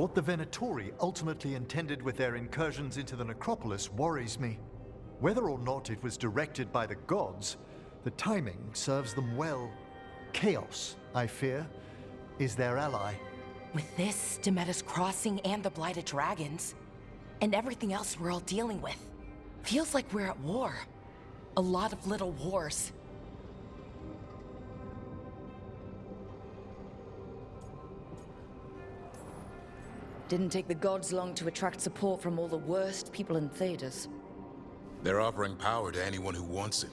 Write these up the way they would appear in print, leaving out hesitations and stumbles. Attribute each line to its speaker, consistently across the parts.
Speaker 1: What the Venatori ultimately intended with their incursions into the necropolis worries me. Whether or not it was directed by the gods, the timing serves them well. Chaos, I fear, is their ally.
Speaker 2: With this, Demeter's Crossing and the Blighted Dragons, and everything else we're all dealing with, feels like we're at war. A lot of little wars.
Speaker 3: Didn't take the gods long to attract support from all the worst people in Thedas.
Speaker 4: They're offering power to anyone who wants it.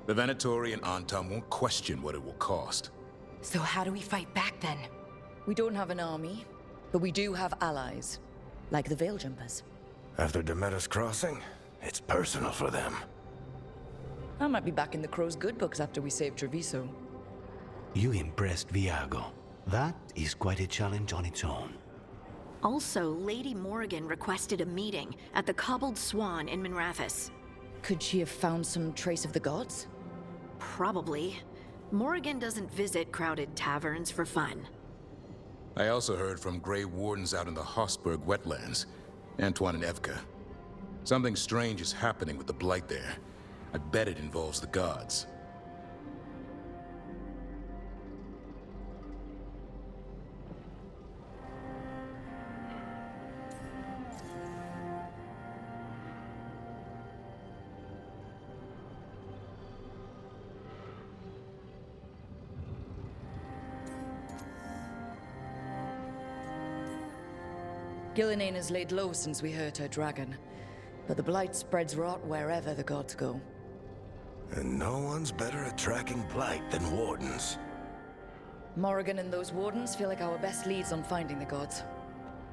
Speaker 4: The Venatori and Antum won't question what it will cost.
Speaker 2: So how do we fight back then?
Speaker 3: We don't have an army, but we do have allies, like the Veil Jumpers.
Speaker 5: After Demeter's Crossing, it's personal for them.
Speaker 3: I might be back in the Crow's good books after we save Treviso.
Speaker 6: You impressed Viago. That is quite a challenge on its own.
Speaker 7: Also, Lady Morrigan requested a meeting at the Cobbled Swan in Minrathous.
Speaker 3: Could she have found some trace of the gods?
Speaker 7: Probably. Morrigan doesn't visit crowded taverns for fun.
Speaker 4: I also heard from Grey Wardens out in the Hossberg wetlands, Antoine and Evka. Something strange is happening with the Blight there. I bet it involves the gods.
Speaker 3: Gillinane has laid low since we hurt her dragon, but the Blight spreads rot wherever the gods go.
Speaker 5: And no one's better at tracking Blight than Wardens.
Speaker 3: Morrigan and those Wardens feel like our best leads on finding the gods.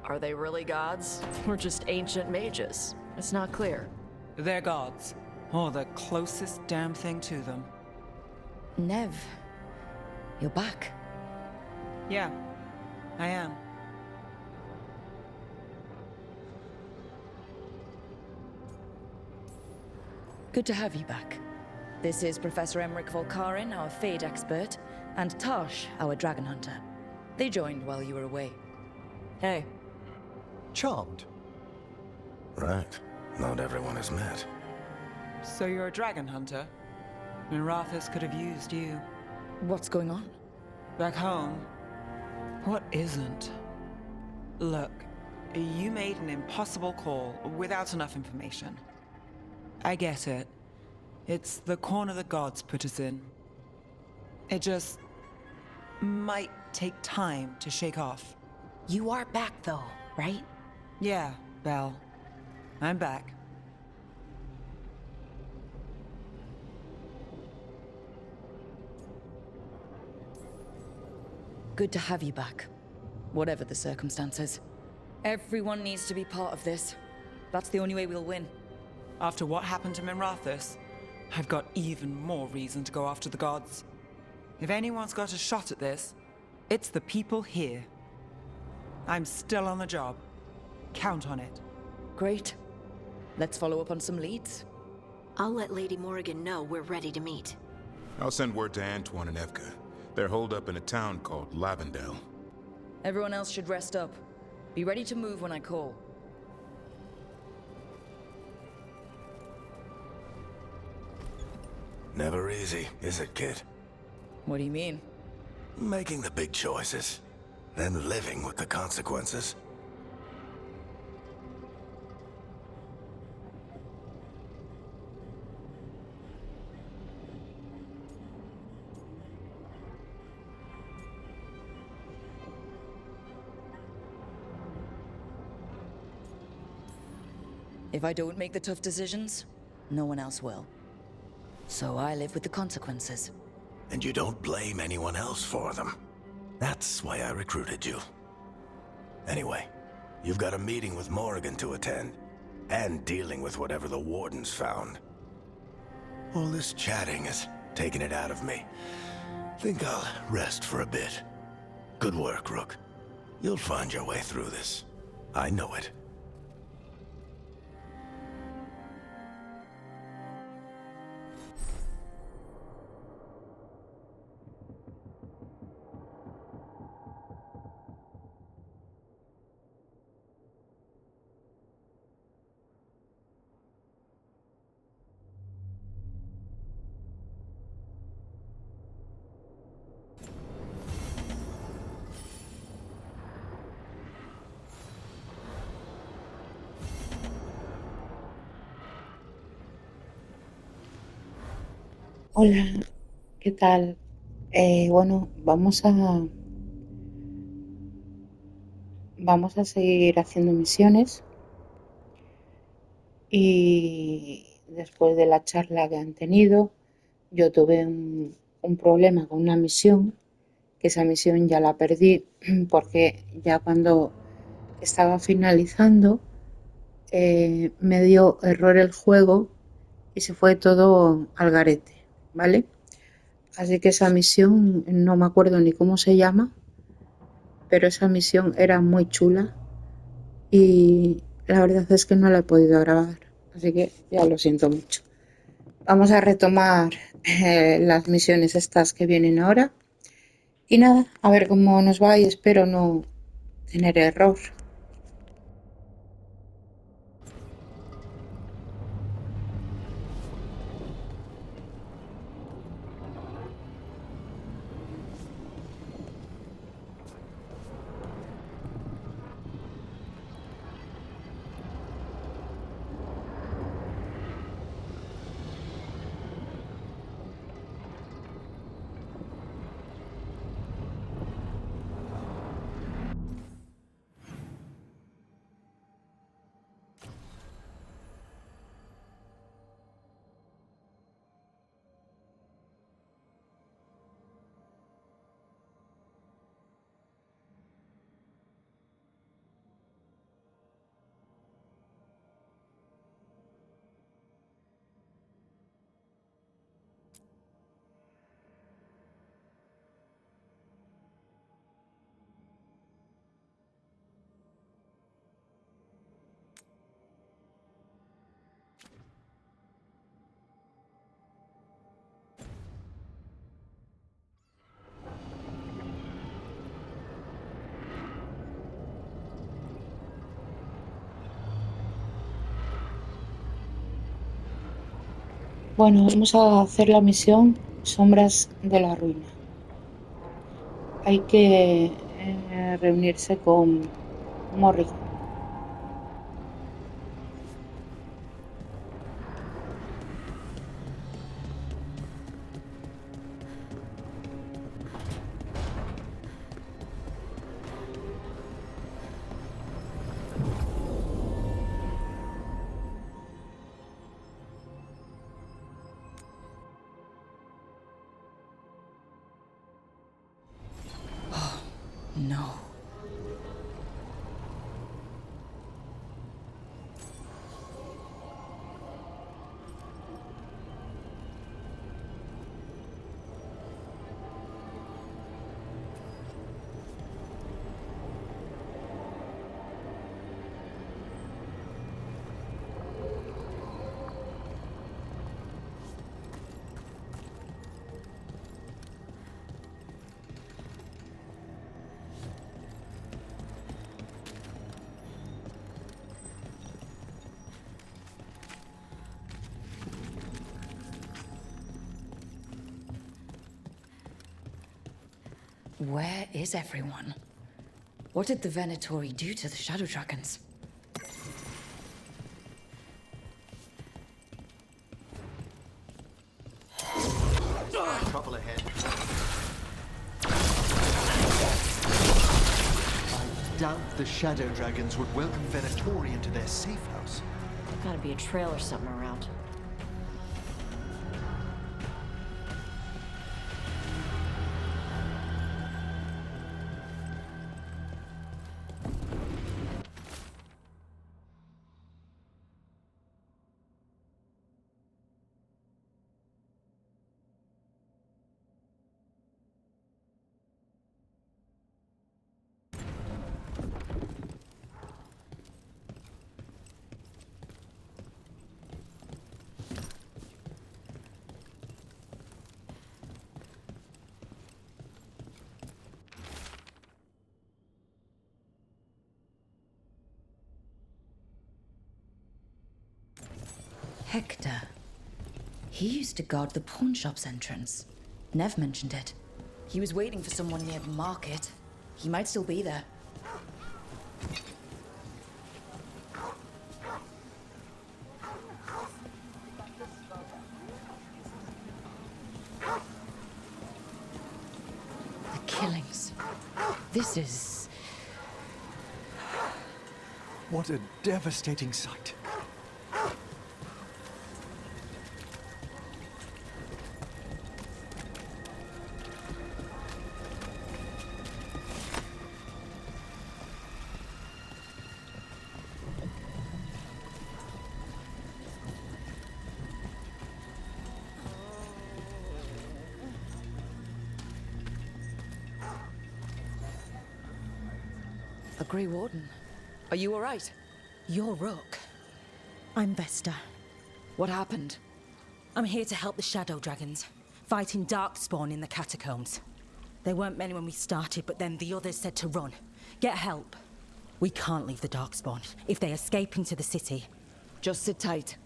Speaker 8: Are they really gods? Or just ancient mages? It's not clear.
Speaker 9: They're gods, or the closest damn thing to them.
Speaker 3: Nev, you're back.
Speaker 9: Yeah, I am.
Speaker 3: Good to have you back. This is Professor Emmerich Volkarin, our Fade expert, and Tosh, our Dragon Hunter. They joined while you were away.
Speaker 8: Hey.
Speaker 1: Charmed.
Speaker 5: Right. Not everyone has met.
Speaker 9: So you're a dragon hunter? Minrathous could have used you.
Speaker 3: What's going on?
Speaker 9: Back home? What isn't? Look, you made an impossible call without enough information. I get it. It's the corner the gods put us in. It just might take time to shake off.
Speaker 2: You are back though, right?
Speaker 9: Yeah, Belle. I'm back.
Speaker 3: Good to have you back, whatever the circumstances. Everyone needs to be part of this. That's the only way we'll win.
Speaker 9: After what happened to Minrathous, I've got even more reason to go after the gods. If anyone's got a shot at this, it's the people here. I'm still on the job. Count on it.
Speaker 3: Great. Let's follow up on some leads.
Speaker 7: I'll let Lady Morrigan know we're ready to meet.
Speaker 4: I'll send word to Antoine and Evka. They're holed up in a town called Lavendel.
Speaker 3: Everyone else should rest up. Be ready to move when I call.
Speaker 5: Never easy, is it, kid?
Speaker 3: What do you mean?
Speaker 5: Making the big choices, then living with the consequences.
Speaker 3: If I don't make the tough decisions, no one else will. So I live with the consequences.
Speaker 5: And you don't blame anyone else for them. That's why I recruited you. Anyway, you've got a meeting with Morrigan to attend, and dealing with whatever the Wardens found. All this chatting has taken it out of me. Think I'll rest for a bit. Good work, Rook. You'll find your way through this. I know it.
Speaker 10: Hola, ¿qué tal? Bueno, vamos a seguir haciendo misiones y después de la charla que han tenido, yo tuve un problema con una misión, que esa misión ya la perdí porque ya cuando estaba finalizando me dio error el juego y se fue todo al garete, ¿vale? Así que esa misión no me acuerdo ni cómo se llama, pero esa misión era muy chula y la verdad es que no la he podido grabar, así que ya lo siento mucho. Vamos a retomar las misiones estas que vienen ahora y nada, a ver cómo nos va y espero no tener error. Bueno, vamos a hacer la misión Sombras de la Ruina. Hay que reunirse con Morrigan.
Speaker 3: No. Where is everyone? What did the Venatori do to the Shadow Dragons?
Speaker 1: Trouble ahead. I doubt the Shadow Dragons would welcome Venatori into their safe house.
Speaker 7: Gotta be a trail or something around.
Speaker 3: Hector. He used to guard the pawn shop's entrance. Nev mentioned it. He was waiting for someone near the market. He might still be there. This is...
Speaker 1: What a devastating sight.
Speaker 3: A Grey Warden. Are you all right?
Speaker 11: You're Rook. I'm Vesta.
Speaker 3: What happened?
Speaker 11: I'm here to help the Shadow Dragons, fighting Darkspawn in the catacombs. There weren't many when we started, but then the others said to run. Get help. We can't leave the Darkspawn. If they escape into the city...
Speaker 3: Just sit tight.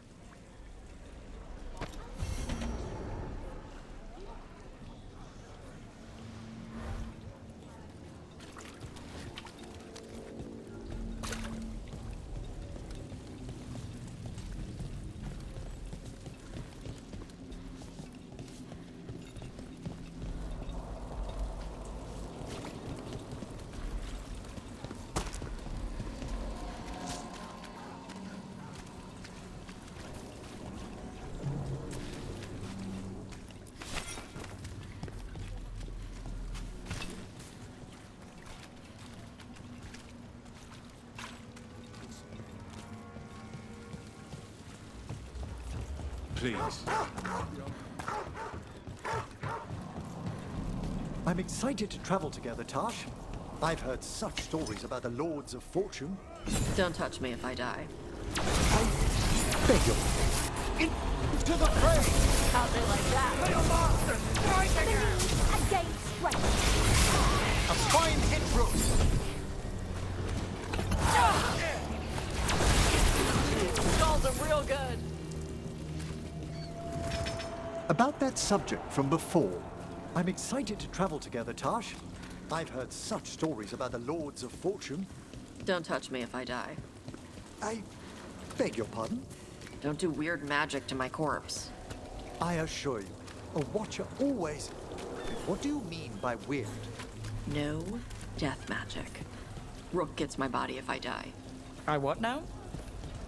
Speaker 4: Please.
Speaker 1: I'm excited to travel together, Tash. I've heard such stories about the Lords of Fortune.
Speaker 8: Don't touch me if I die.
Speaker 1: I beg your into the fray!
Speaker 8: Out there like that.
Speaker 1: Little monster! Strike again!
Speaker 12: Against strength.
Speaker 1: A fine hit, Rook!
Speaker 8: Scald him real good.
Speaker 1: About that subject from before, I'm excited to travel together, Tash. I've heard such stories about the Lords of Fortune.
Speaker 8: Don't touch me if I die.
Speaker 1: I beg your pardon?
Speaker 8: Don't do weird magic to my corpse.
Speaker 1: I assure you, a watcher always... What do you mean by weird?
Speaker 8: No death magic. Rook gets my body if I die.
Speaker 9: I what now?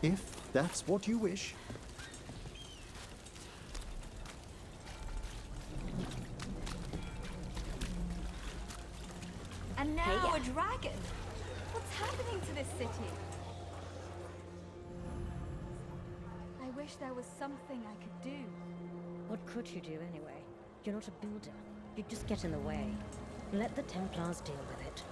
Speaker 1: If that's what you wish.
Speaker 12: And now a dragon. What's happening to this city? I wish there was something I could do.
Speaker 13: What could you do anyway? You're not a builder. You'd just get in the way. Let the Templars deal with it.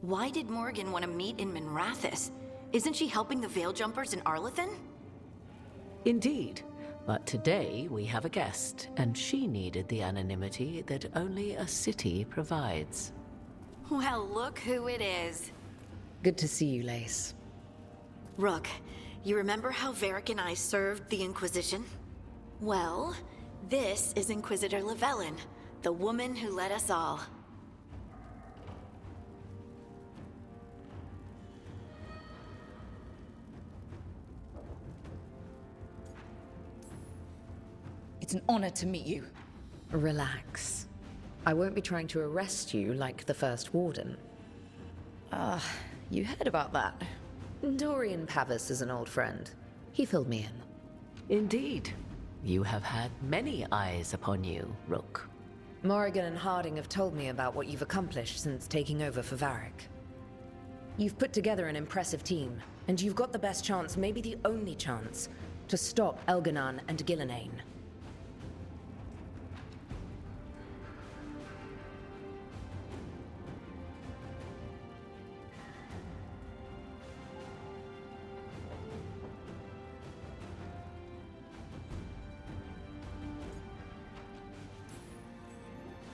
Speaker 7: Why did Morgan want to meet in Minrathous? Isn't she helping the Veil Jumpers in Arlathan?
Speaker 14: Indeed. But today we have a guest, and she needed the anonymity that only a city provides.
Speaker 7: Well, look who it is.
Speaker 3: Good to see you, Lace.
Speaker 7: Rook, you remember how Varric and I served the Inquisition? Well, this is Inquisitor Llewellyn, the woman who led us all.
Speaker 3: It's an honor to meet you.
Speaker 14: Relax. I won't be trying to arrest you like the First Warden.
Speaker 3: You heard about that.
Speaker 14: Dorian Pavis is an old friend. He filled me in. Indeed. You have had many eyes upon you, Rook.
Speaker 3: Morrigan and Harding have told me about what you've accomplished since taking over for Varric. You've put together an impressive team, and you've got the best chance, maybe the only chance, to stop Elganon and Gillenane.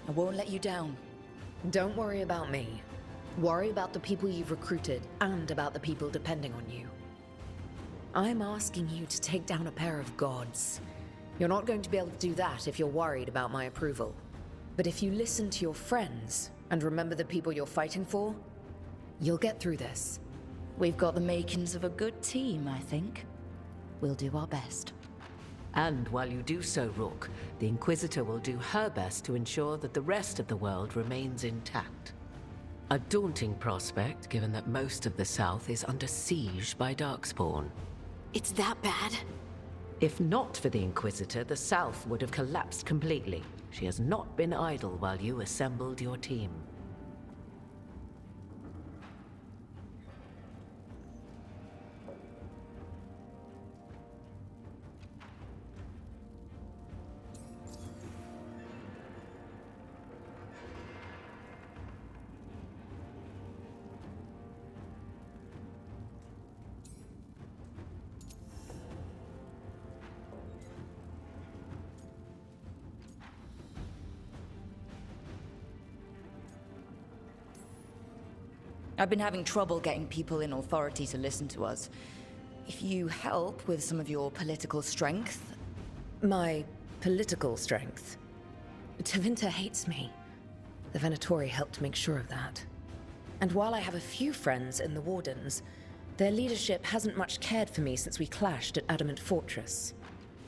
Speaker 2: I won't let you down.
Speaker 3: Don't worry about me. Worry about the people you've recruited and about the people depending on you. I'm asking you to take down a pair of gods. You're not going to be able to do that if you're worried about my approval. But if you listen to your friends and remember the people you're fighting for, you'll get through this.
Speaker 2: We've got the makings of a good team, I think. We'll do our best.
Speaker 14: And while you do so, Rook, the Inquisitor will do her best to ensure that the rest of the world remains intact. A daunting prospect, given that most of the South is under siege by Darkspawn.
Speaker 7: It's that bad?
Speaker 14: If not for the Inquisitor, the South would have collapsed completely. She has not been idle while you assembled your team.
Speaker 2: I've been having trouble getting people in authority to listen to us. If you help with some of your political strength...
Speaker 3: My political strength? Tevinter hates me. The Venatori helped make sure of that. And while I have a few friends in the Wardens, their leadership hasn't much cared for me since we clashed at Adamant Fortress.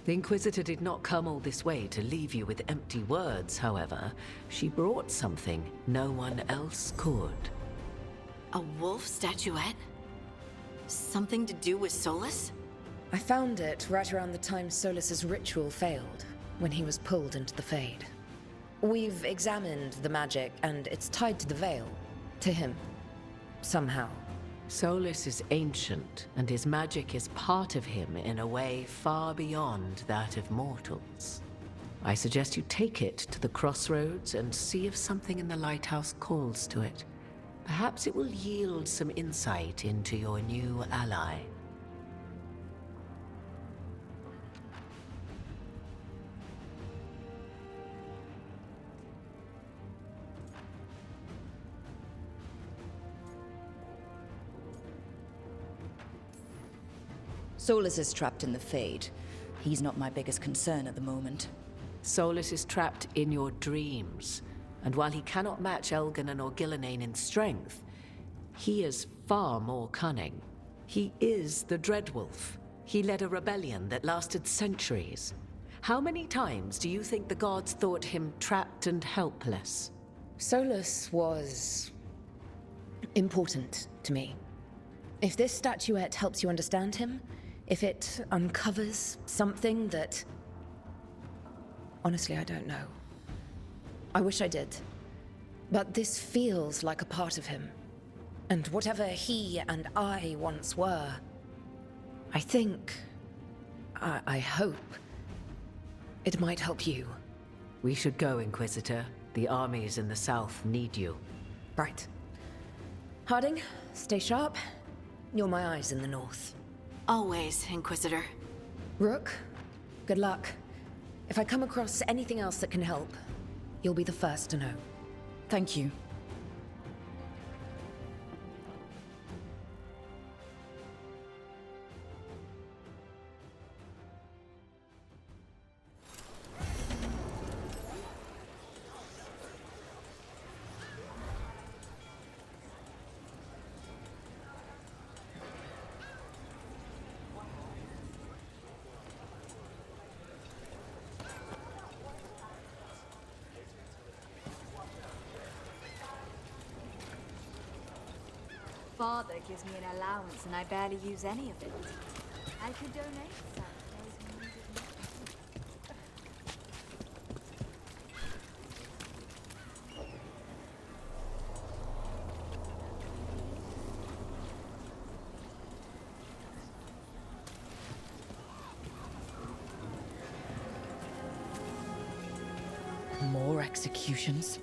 Speaker 14: The Inquisitor did not come all this way to leave you with empty words, however. She brought something no one else could.
Speaker 7: A wolf statuette? Something to do with Solus?
Speaker 3: I found it right around the time Solus's ritual failed, when he was pulled into the Fade. We've examined the magic, and it's tied to the veil. To him. Somehow.
Speaker 14: Solus is ancient, and his magic is part of him in a way far beyond that of mortals. I suggest you take it to the crossroads and see if something in the lighthouse calls to it. Perhaps it will yield some insight into your new ally.
Speaker 2: Solus is trapped in the Fade. He's not my biggest concern at the moment.
Speaker 14: Solus is trapped in your dreams. And while he cannot match Elganon or Gillenane in strength, he is far more cunning. He is the Dreadwolf. He led a rebellion that lasted centuries. How many times do you think the gods thought him trapped and helpless?
Speaker 3: Solus was... important to me. If this statuette helps you understand him, if it uncovers something that... Honestly, I don't know. I wish I did. But this feels like a part of him. And whatever he and I once were, I think... I hope... it might help you.
Speaker 14: We should go, Inquisitor. The armies in the south need you.
Speaker 3: Right. Harding, stay sharp. You're my eyes in the north.
Speaker 7: Always, Inquisitor.
Speaker 3: Rook, good luck. If I come across anything else that can help, you'll be the first to know.
Speaker 2: Thank you.
Speaker 12: Father gives me an allowance and I barely use any of it. I could donate some to those who need it most.
Speaker 2: More executions?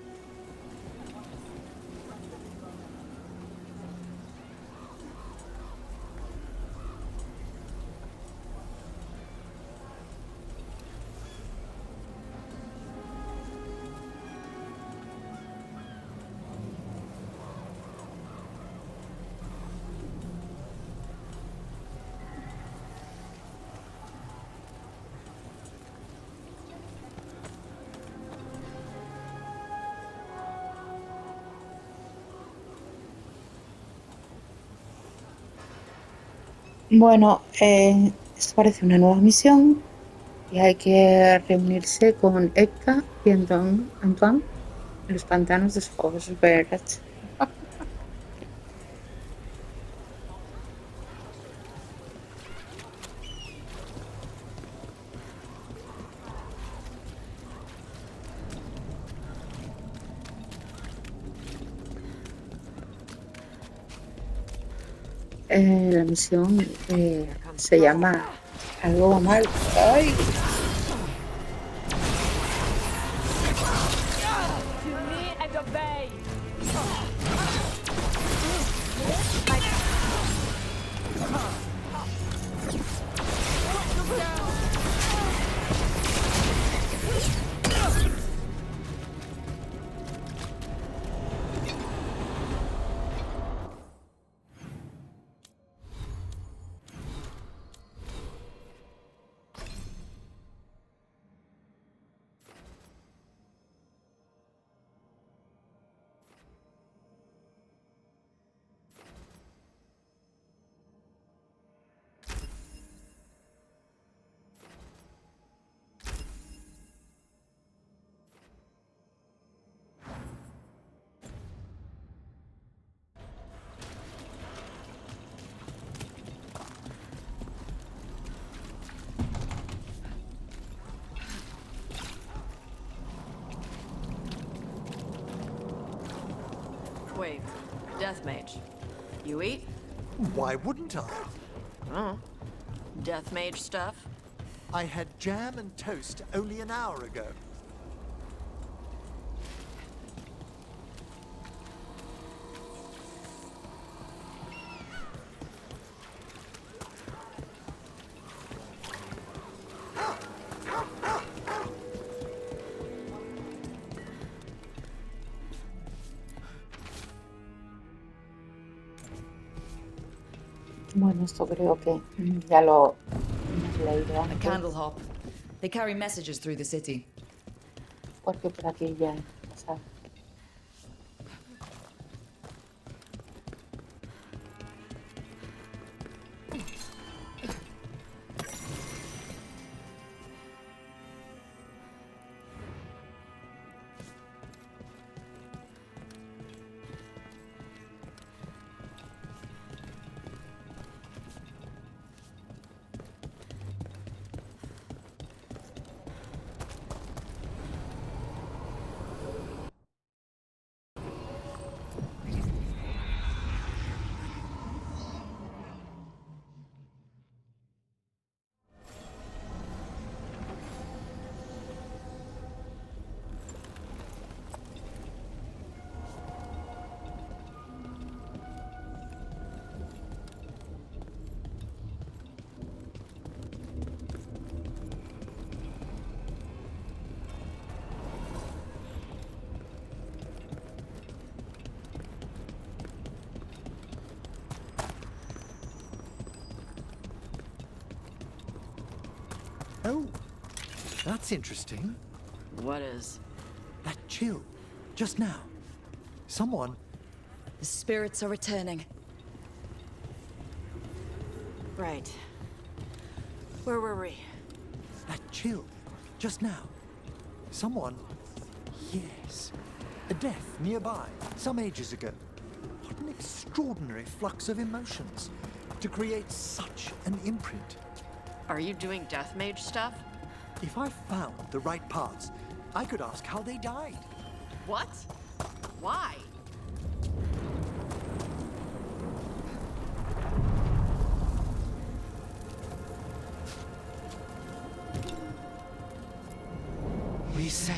Speaker 10: Bueno, esto parece una nueva misión y hay que reunirse con Epka y Antoine en los pantanos de Svalbard. La misión se llama Algo va mal. ¡Ay!
Speaker 8: Wait, Death Mage. You eat?
Speaker 1: Why wouldn't I?
Speaker 8: Oh. Death Mage stuff?
Speaker 1: I had jam and toast only an hour ago. Bueno, esto creo que ya lo hemos leído
Speaker 15: A
Speaker 1: antes,
Speaker 15: candle hop. They carry messages through the city.
Speaker 10: porque por aquí ya he pasado.
Speaker 1: Oh, that's interesting.
Speaker 8: What is?
Speaker 1: That chill, just now. Someone...
Speaker 15: The spirits are returning.
Speaker 8: Right. Where were we?
Speaker 1: That chill, just now. Someone... Yes. A death nearby, some ages ago. What an extraordinary flux of emotions to create such an imprint.
Speaker 8: Are you doing Death Mage stuff?
Speaker 1: If I found the right parts, I could ask how they died.
Speaker 8: What? Why?
Speaker 6: We sail.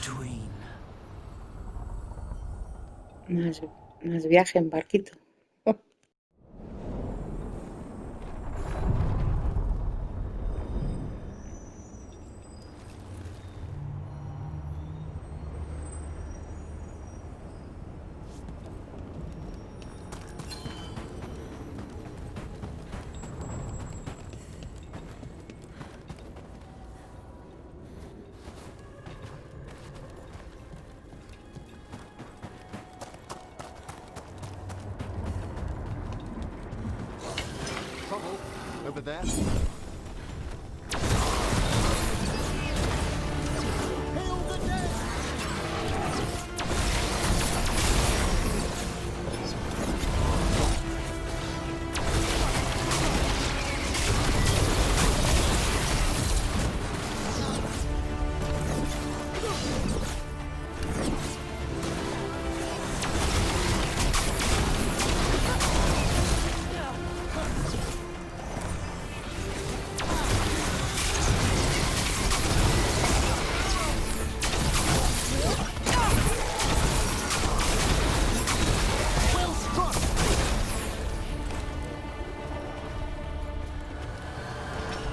Speaker 16: between.
Speaker 10: Más viaje en barquito.
Speaker 1: Trouble over there. Hail the dead!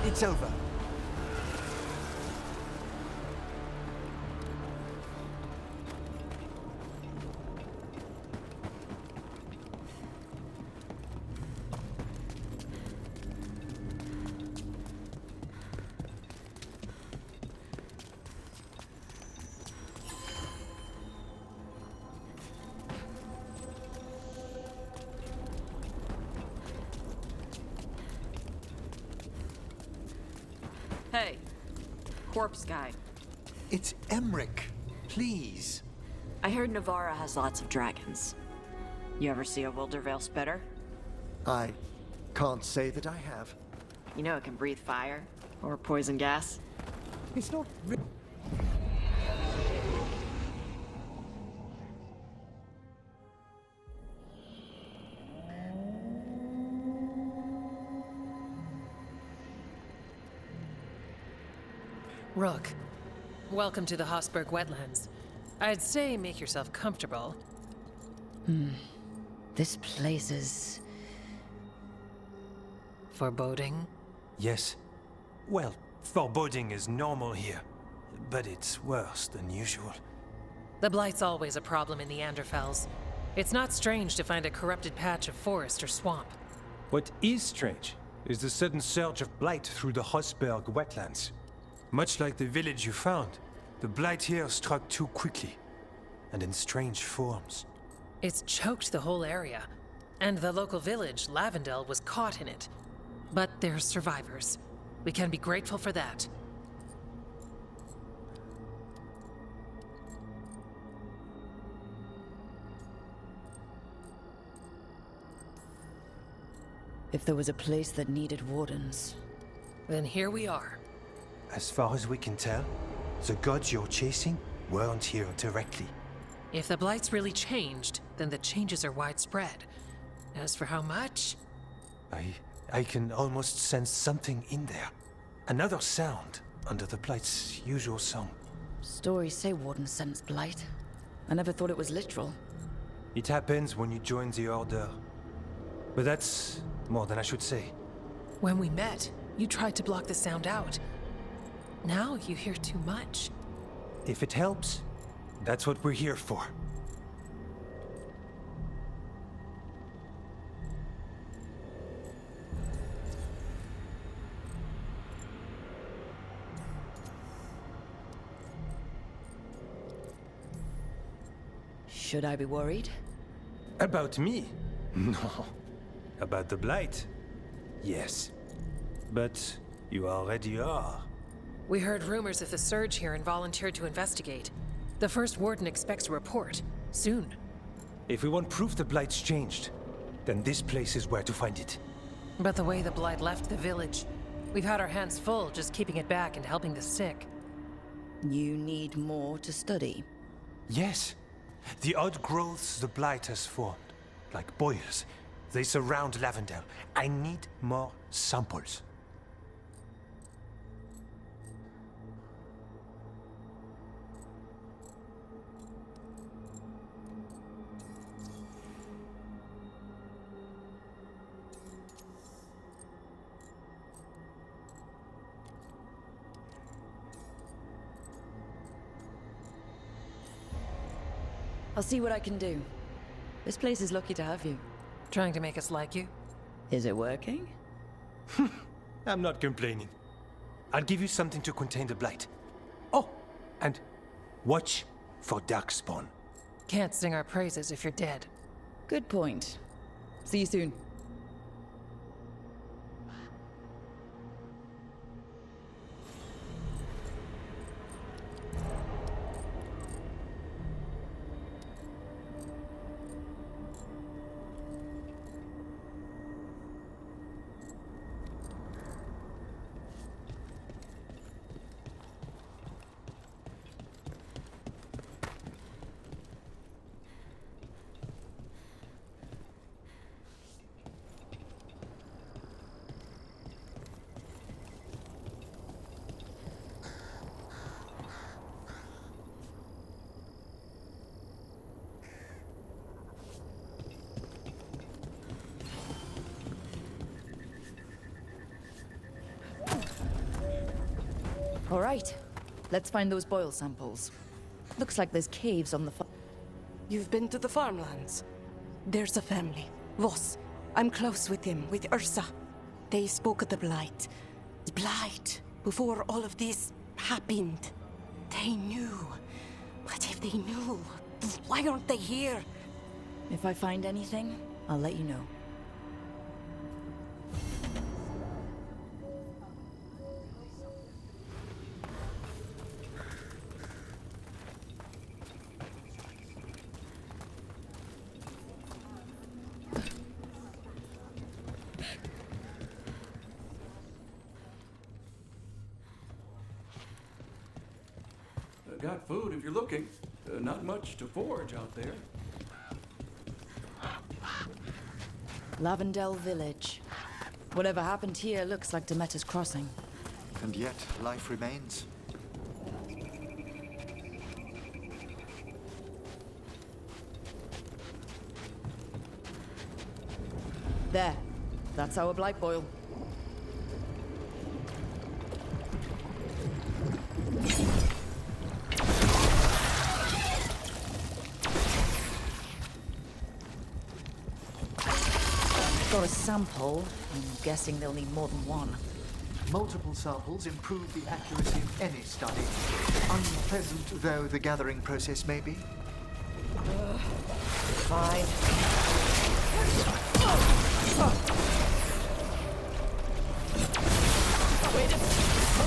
Speaker 1: It's over.
Speaker 8: Hey, corpse guy.
Speaker 1: It's Emmerich. Please.
Speaker 8: I heard Navarra has lots of dragons. You ever see a Wildervale spitter?
Speaker 1: I can't say that I have.
Speaker 8: You know it can breathe fire or poison gas.
Speaker 1: It's not re-
Speaker 17: Rook, welcome to the Hosberg wetlands. I'd say make yourself comfortable.
Speaker 3: This place is...
Speaker 17: foreboding?
Speaker 16: Yes. Well, foreboding is normal here, but it's worse than usual.
Speaker 17: The Blight's always a problem in the Anderfels. It's not strange to find a corrupted patch of forest or swamp.
Speaker 16: What is strange is the sudden surge of blight through the Hosberg wetlands. Much like the village you found, the blight here struck too quickly, and in strange forms.
Speaker 17: It's choked the whole area, and the local village, Lavendel, was caught in it. But they're survivors. We can be grateful for that.
Speaker 15: If there was a place that needed wardens,
Speaker 17: then here we are.
Speaker 16: As far as we can tell, the gods you're chasing weren't here directly.
Speaker 17: If the Blight's really changed, then the changes are widespread. As for how much?
Speaker 16: I can almost sense something in there. Another sound under the Blight's usual song.
Speaker 15: stories say wardens sense blight. I never thought it was literal.
Speaker 16: It happens when you join the Order. But that's more than I should say.
Speaker 17: When we met, you tried to block the sound out. Now you hear too much.
Speaker 16: If it helps, that's what we're here for.
Speaker 15: Should I be worried?
Speaker 16: About me? No. About the Blight? Yes. But you already are.
Speaker 17: We heard rumors of the surge here and volunteered to investigate. The first warden expects a report. Soon.
Speaker 16: If we want proof the Blight's changed, then this place is where to find it.
Speaker 17: But the way the Blight left the village, we've had our hands full just keeping it back and helping the sick.
Speaker 15: You need more to study.
Speaker 16: Yes. The odd growths the Blight has formed, like boils, they surround Lavendel. I need more samples.
Speaker 15: I'll see what I can do. This place is lucky to have you.
Speaker 17: Trying to make us like you?
Speaker 15: Is it working?
Speaker 16: I'm not complaining. I'll give you something to contain the blight. Oh, and watch for darkspawn.
Speaker 17: Can't sing our praises if you're dead.
Speaker 15: Good point. See you soon. All right, let's find those boil samples. Looks like there's caves on the
Speaker 2: You've been to the farmlands? There's a family, Voss. I'm close with him, with Ursa. They spoke of the Blight. The Blight, before all of this happened. They knew. But if they knew, why aren't they here?
Speaker 15: If I find anything, I'll let you know.
Speaker 18: Got food if you're looking. Not much to forage out there.
Speaker 15: Lavendel Village. Whatever happened here looks like Demeter's Crossing.
Speaker 1: And yet, life remains.
Speaker 15: There. That's our blight boil. Got a sample. I'm guessing they'll need more than one.
Speaker 1: Multiple samples improve the accuracy of any study. Unpleasant though the gathering process may be.
Speaker 2: Fine. Way to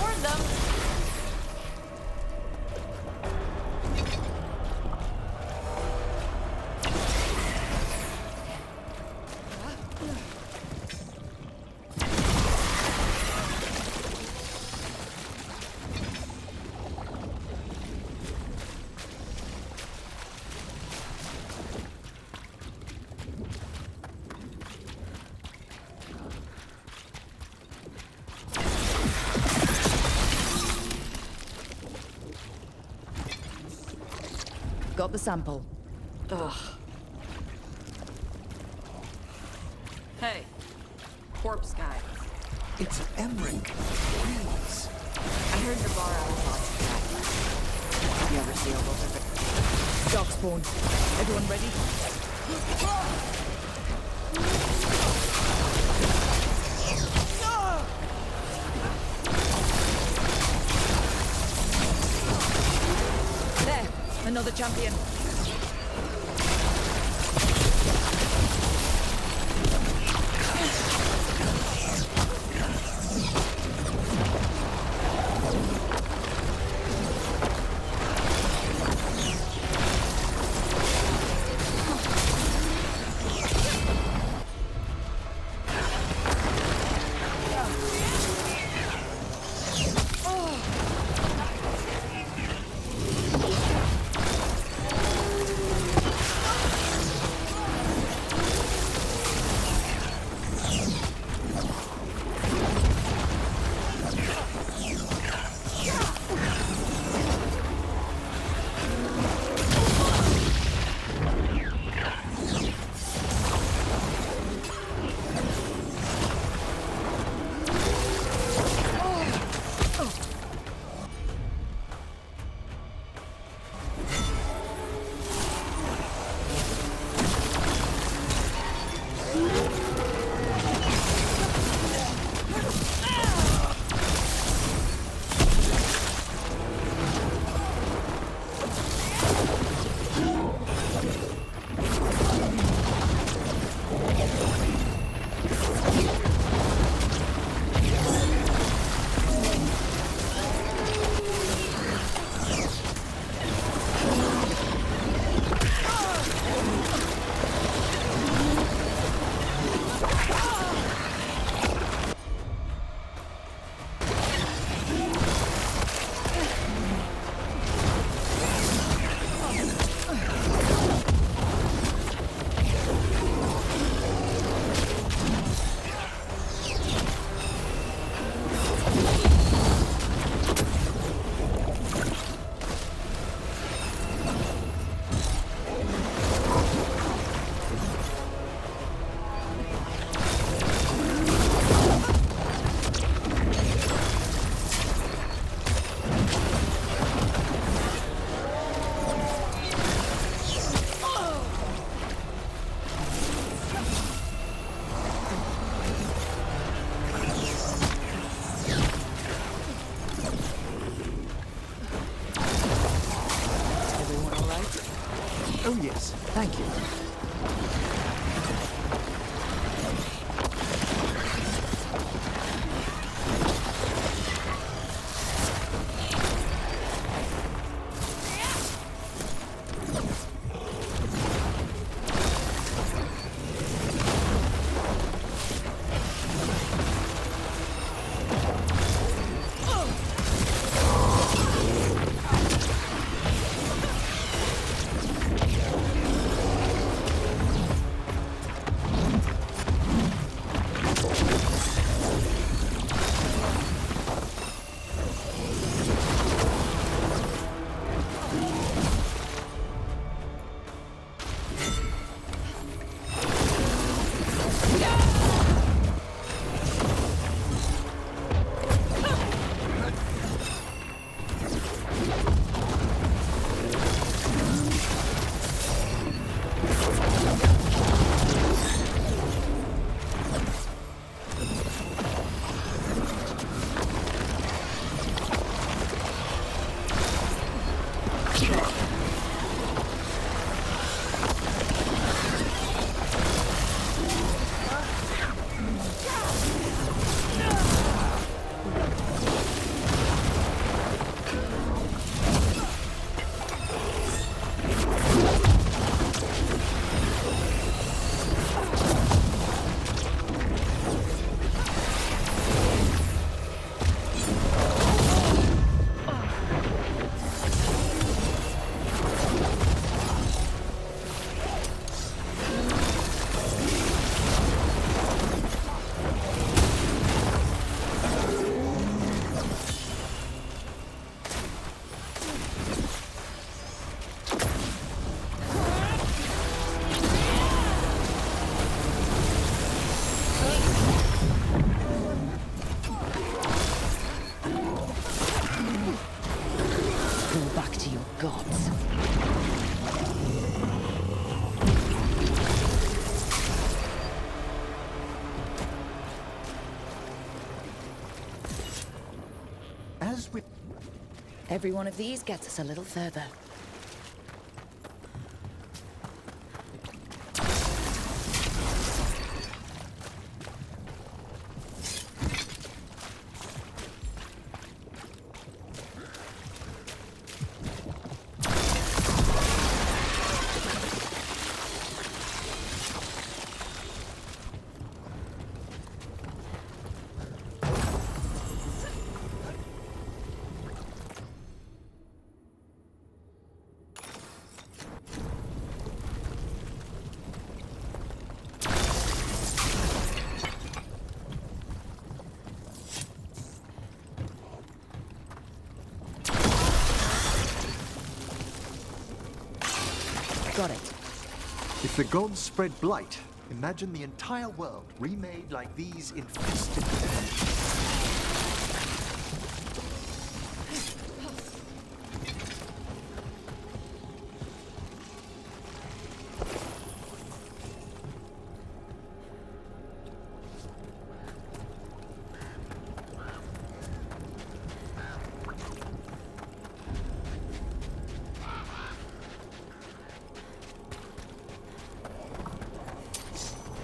Speaker 2: warn them!
Speaker 15: Got the sample.
Speaker 8: Ugh. Hey, corpse guy.
Speaker 1: It's Emmerich. Please.
Speaker 8: I heard your bar out of lots. You ever see a little
Speaker 15: Dog spawn. Everyone ready? There, another champion.
Speaker 19: Oh yes, thank you.
Speaker 15: gods.
Speaker 1: As we...
Speaker 15: Every one of these gets us a little further. Got it.
Speaker 1: If the gods spread blight, imagine the entire world remade like these infested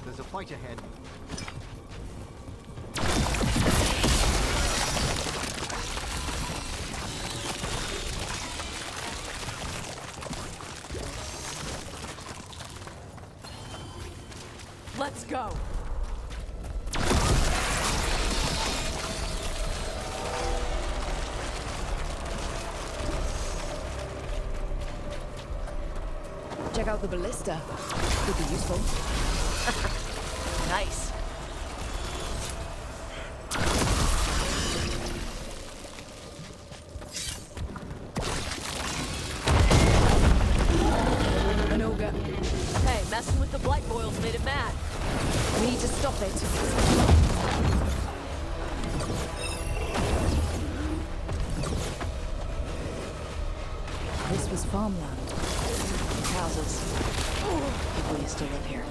Speaker 1: There's a fight ahead.
Speaker 2: Let's go.
Speaker 15: Check out the ballista. Could be useful.
Speaker 2: Nice.
Speaker 15: An ogre.
Speaker 2: Hey, messing with the blight boils made it mad.
Speaker 15: We need to stop it. This was farmland. Houses. People used to live here.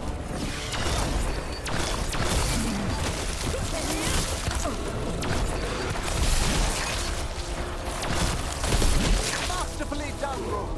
Speaker 1: Masterfully done, bro.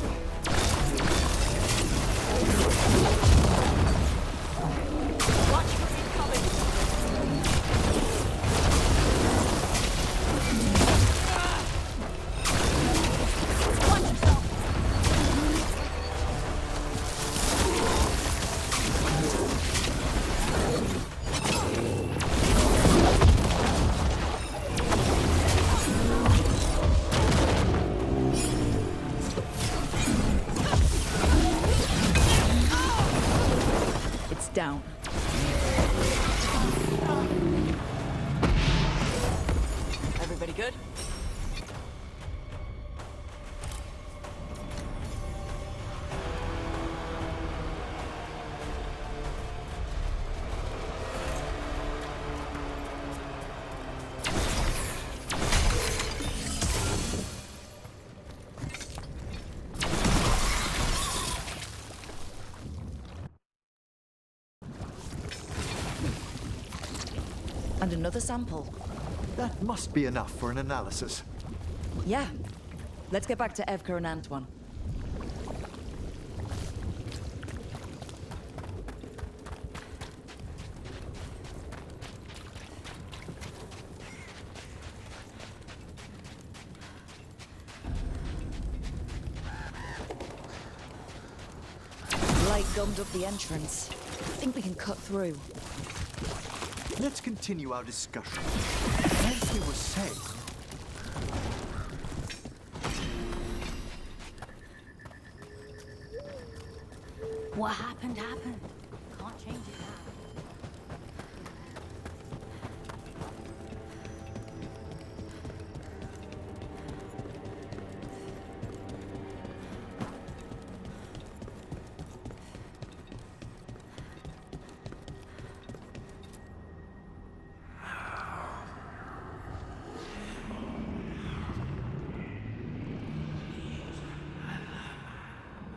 Speaker 15: And another sample.
Speaker 1: That must be enough for an analysis.
Speaker 15: Yeah. Let's get back to Evka and Antoine. Light gummed up the entrance. I think we can cut through.
Speaker 1: Let's continue our discussion. As we were saying...
Speaker 11: What happened, happened. Can't change it now.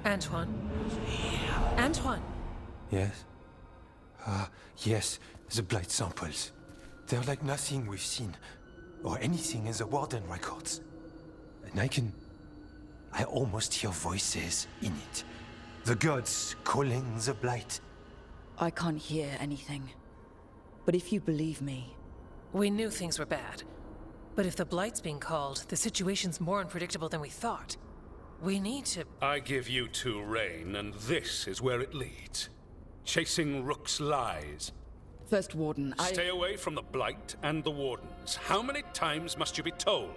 Speaker 17: Antoine? Antoine!
Speaker 16: Yes? Yes, the blight samples. They're like nothing we've seen, or anything in the Warden records. And I almost hear voices in it. The gods calling the blight.
Speaker 15: I can't hear anything. But if you believe me...
Speaker 17: We knew things were bad. But if the blight's being called, the situation's more unpredictable than we thought. We need to...
Speaker 19: I give you two reign, and this is where it leads. Chasing Rook's lies.
Speaker 15: First Warden,
Speaker 19: Stay away from the Blight and the Wardens. How many times must you be told?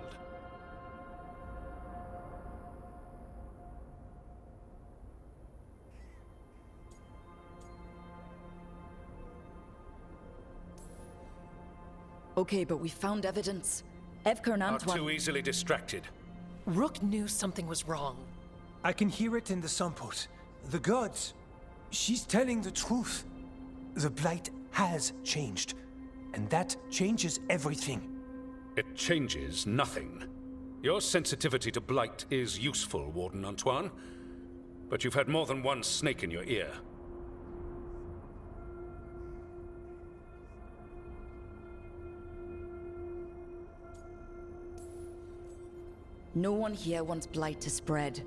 Speaker 15: Okay, but we found evidence. Evka and Antoine...
Speaker 19: Are too easily distracted.
Speaker 17: Rook knew something was wrong.
Speaker 16: I can hear it in the samples. The gods. She's telling the truth. The blight has changed. And that changes everything.
Speaker 19: It changes nothing. Your sensitivity to blight is useful, Warden Antoine. But you've had more than one snake in your ear.
Speaker 15: No one here wants blight to spread.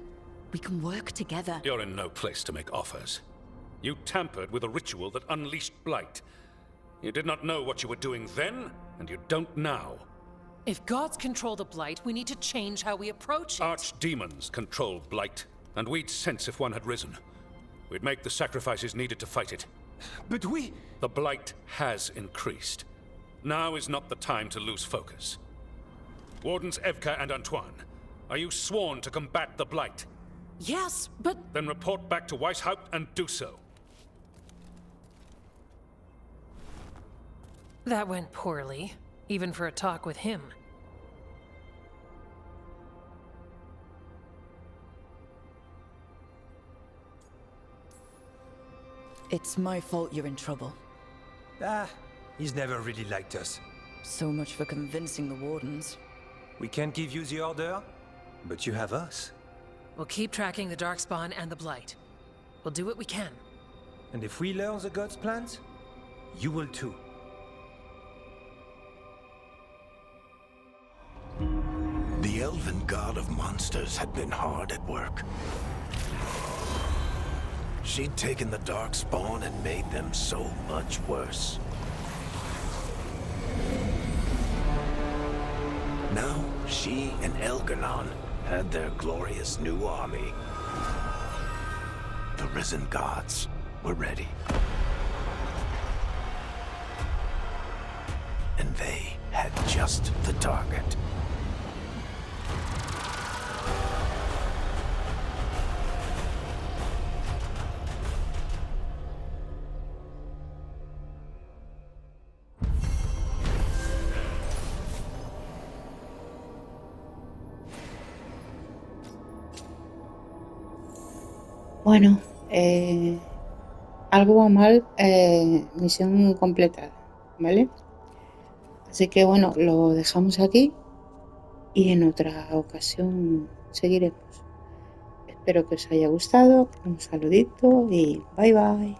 Speaker 15: We can work together.
Speaker 19: You're in no place to make offers. You tampered with a ritual that unleashed blight. You did not know what you were doing then, and you don't now.
Speaker 17: If gods control the blight, we need to change how we approach it.
Speaker 19: Archdemons control blight, and we'd sense if one had risen. We'd make the sacrifices needed to fight it.
Speaker 16: But we...
Speaker 19: The blight has increased. Now is not the time to lose focus. Wardens Evka and Antoine, are you sworn to combat the blight?
Speaker 17: Yes, but...
Speaker 19: Then report back to Weishaupt and do so.
Speaker 17: That went poorly, even for a talk with him.
Speaker 15: It's my fault you're in trouble.
Speaker 16: He's never really liked us.
Speaker 15: So much for convincing the Wardens.
Speaker 16: We can't give you the order, but you have us.
Speaker 17: We'll keep tracking the Darkspawn and the Blight. We'll do what we can.
Speaker 16: And if we learn the gods' plans, you will too.
Speaker 5: The elven god of monsters had been hard at work. She'd taken the Darkspawn and made them so much worse. Now, she and Elganon had their glorious new army. The risen gods were ready. And they had just the target.
Speaker 10: Bueno, algo va mal, misión completada, ¿vale? Así que bueno, lo dejamos aquí y en otra ocasión seguiremos. Espero que os haya gustado, un saludito y bye bye.